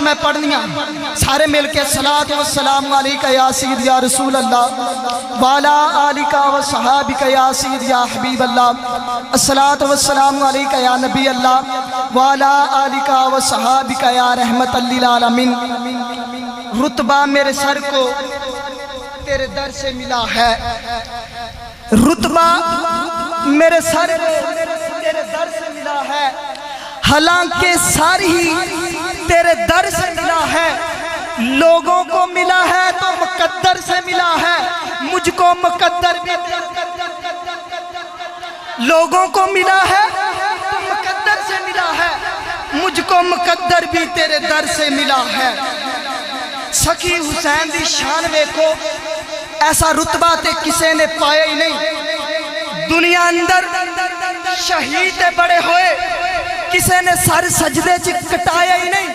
میں پڑھنیاں سارے مل کے صلاۃ و السلام علیکہ یا سید یا رسول اللہ والا آلکہ و صحابکہ یا سید یا حبیب اللہ الصلاۃ و السلام علیکہ یا نبی اللہ والا آلکہ و صحابکہ یا رحمت للعالمین۔ رتبہ میرے سر کو تیرے در سے ملا ہے، رتبہ میرے سر کو تیرے در سے ملا ہے، حالانکہ ساری ہی تیرے در سے ملا ہے۔ لوگوں کو ملا ہے تو مقدر سے ملا ہے، مجھ کو مقدر بھی لوگوں کو ملا ہے تو مقدر سے ملا ہے، مجھ کو مقدر بھی تیرے در سے ملا ہے۔ سخی حسین دی شان ویکھو، ایسا رتبہ تے کسے نے پایا ہی نہیں۔ دنیا اندر شہید بڑے ہوئے، کسے نے سر سجدے چ کٹایا ہی نہیں۔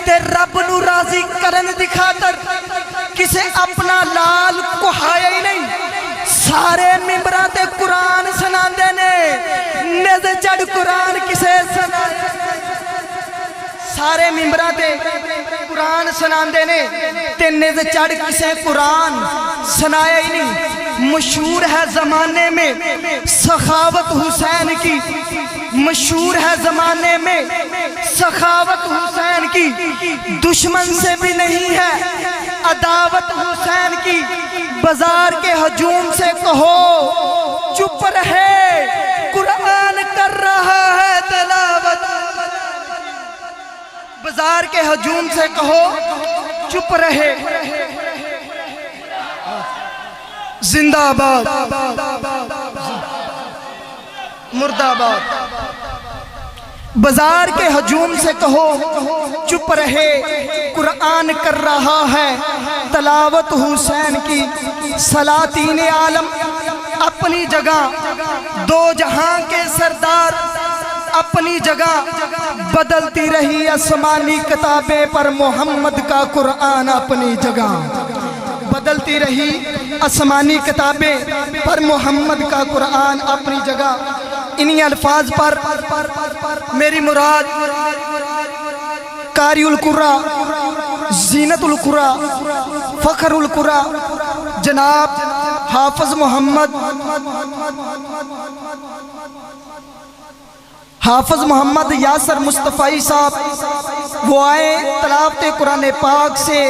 تے رب نو راضی کرن دی خاطر کسے اپنا لال کہایا ہی نہیں۔ سارے ممبراں تے قرآن سناندے نے، نز چڑھ قرآن کسے سناندے، سارے ممبراں تے قرآن سناندے نے تے نز چڑھ کسے قرآن سنایا ہی نہیں۔ مشہور ہے زمانے میں سخاوت حسین کی، مشہور ہے زمانے میں سخاوت حسین کی، دشمن سے بھی نہیں ہے عداوت حسین کی۔ بازار کے ہجوم سے کہو چپ رہے، قرآن کر رہا ہے تلاوت۔ بازار کے ہجوم سے کہو چپ رہے، زندہ آباد مردہ آباد۔ بازار کے ہجوم سے کہو چپ رہے، قرآن کر رہا ہے تلاوت حسین کی۔ سلاطین عالم اپنی جگہ، دو جہاں کے سردار اپنی جگہ، بدلتی رہی آسمانی کتابیں پر محمد کا قرآن اپنی جگہ، بدلتی رہی آسمانی کتابیں پر محمد کا قرآن اپنی جگہ۔ انہی الفاظ پر میری مراد قاری القرآ، زینت القرآ، فخر القرآ جناب حافظ محمد یاسر مصطفی صاحب، وہ آئے تلاوت قرآن پاک سے